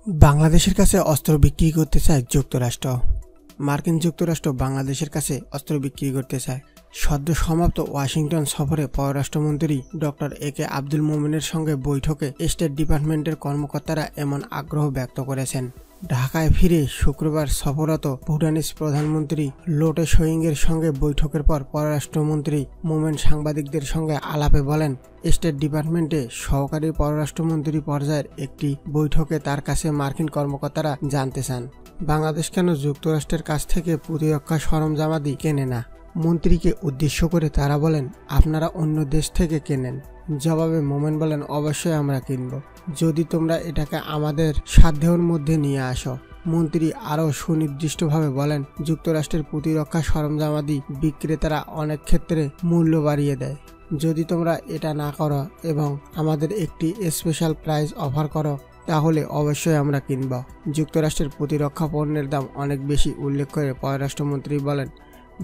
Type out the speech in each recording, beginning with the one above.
বাংলাদেশের কাছে অস্ত্র বিক্রি করতে চায় যুক্তরাষ্ট্র। মার্কিন যুক্তরাষ্ট্র বাংলাদেশের কাছে অস্ত্র বিক্রি করতে চায়। সদ্য সমাপ্ত ওয়াশিংটন সফরে পররাষ্ট্রমন্ত্রী ডক্টর একে আব্দুল মোমেনের সঙ্গে বৈঠকে স্টেট ডিপার্টমেন্টের কর্মকর্তারা এমন আগ্রহ ব্যক্ত করেছেন। ঢাকায় ফিরে শুক্রবার সফররত ভুটানিজ প্রধানমন্ত্রী লোটে শোয়িংয়ের সঙ্গে বৈঠকের পর পররাষ্ট্রমন্ত্রী মোমেন সাংবাদিকদের সঙ্গে আলাপে বলেন, স্টেট ডিপার্টমেন্টে সহকারী পররাষ্ট্রমন্ত্রী পর্যায়ের একটি বৈঠকে তার কাছে মার্কিন কর্মকর্তারা জানতে চান, বাংলাদেশ কেন যুক্তরাষ্ট্রের কাছ থেকে প্রতিরক্ষা সরঞ্জামাদি কেনে না। মন্ত্রীকে উদ্দেশ্য করে তারা বলেন, আপনারা অন্য দেশ থেকে কেনেন। জবাবে মোমেন বলেন, অবশ্যই আমরা কিনব, যদি তোমরা এটাকে আমাদের সাধ্যের মধ্যে নিয়ে আসো। মন্ত্রী আরও সুনির্দিষ্টভাবে বলেন, যুক্তরাষ্ট্রের প্রতিরক্ষা সরঞ্জামাদি বিক্রেতারা অনেক ক্ষেত্রে মূল্য বাড়িয়ে দেয়। যদি তোমরা এটা না করো এবং আমাদের একটি স্পেশাল প্রাইস অফার করো, তাহলে অবশ্যই আমরা কিনব। যুক্তরাষ্ট্রের প্রতিরক্ষা পণ্যের দাম অনেক বেশি উল্লেখ করে পররাষ্ট্রমন্ত্রী বলেন,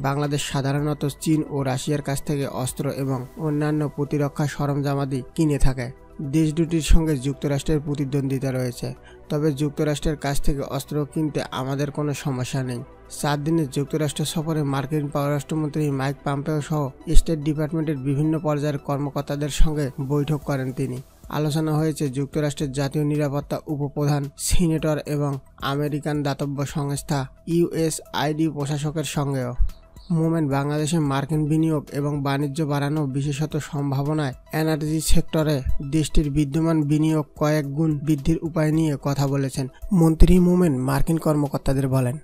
বাংলাদেশ সাধারণত চীন ও রাশিয়ার কাছ থেকে অস্ত্র এবং অন্যান্য প্রতিরক্ষা সরঞ্জামাদি কিনে থাকে। দেশ দুটির সঙ্গে যুক্তরাষ্ট্রের প্রতিদ্বন্দ্বিতা রয়েছে, তবে যুক্তরাষ্ট্রের কাছ থেকে অস্ত্র কিনতে আমাদের কোনো সমস্যা নেই। 4 দিনের যুক্তরাষ্ট্র সফরে মার্কিন পররাষ্ট্রমন্ত্রী মাইক পম্পেও সহ স্টেট ডিপার্টমেন্টের বিভিন্ন পর্যায়ের কর্মকর্তাদের সঙ্গে বৈঠক করেন তিনি। আলোচনা হয়েছে যুক্তরাষ্ট্রের জাতীয় নিরাপত্তা উপপ্রধান, সিনেটর এবং আমেরিকান দাতব্য সংস্থা USAID প্রশাসকের সঙ্গেও। মোমেন বাংলাদেশে মার্কিন বিনিয়োগ এবং বাণিজ্য বাড়ানো, বিশেষত সম্ভাবনায় এনার্জি সেক্টরে দেশটির বিদ্যমান বিনিয়োগ কয়েক গুণ বৃদ্ধির উপায় নিয়ে কথা বলেছেন। মন্ত্রী মোমেন মার্কিন কর্মকর্তাদের বলেন,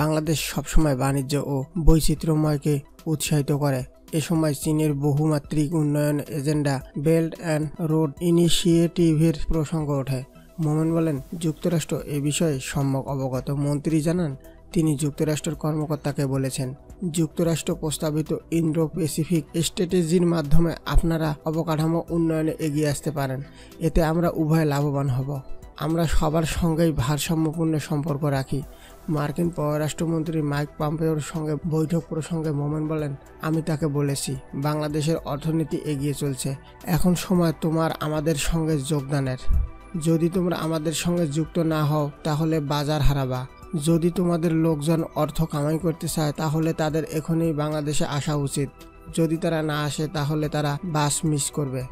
বাংলাদেশ সবসময় বাণিজ্য ও বৈচিত্র্যময়কে উৎসাহিত করে। এ সময় চীনের বহুমাত্রিক উন্নয়ন এজেন্ডা বেল্ট অ্যান্ড রোড ইনিশিয়েটিভের প্রসঙ্গ ওঠে। মোমেন বলেন, যুক্তরাষ্ট্র এ বিষয়ে সম্যক অবগত। মন্ত্রী জানান, তিনি যুক্তরাষ্ট্রের কর্মকর্তাকে বলেছেন, যুক্তরাষ্ট্র প্রস্তাবিত ইন্দো প্যাসিফিক স্ট্র্যাটেজির মাধ্যমে আপনারা অবকাঠামো উন্নয়নে এগিয়ে আসতে পারেন। এতে আমরা উভয় লাভবান হব। আমরা সবার সঙ্গেই ভারসাম্যপূর্ণ সম্পর্ক রাখি। মার্কিন পররাষ্ট্রমন্ত্রী মাইক পম্পেওর সঙ্গে বৈঠক প্রসঙ্গে মোমেন বলেন, আমি তাকে বলেছি, বাংলাদেশের অর্থনীতি এগিয়ে চলছে, এখন সময় তোমার আমাদের সঙ্গে যোগদানের। যদি তোমরা আমাদের সঙ্গে যুক্ত না হও, তাহলে বাজার হারাবা। যদি তোমাদের লোকজন অর্থ কামাই করতে চায়, তাহলে তাদের এখনই বাংলাদেশে আসা উচিত। যদি তারা না আসে, তাহলে তারা বাস মিস করবে।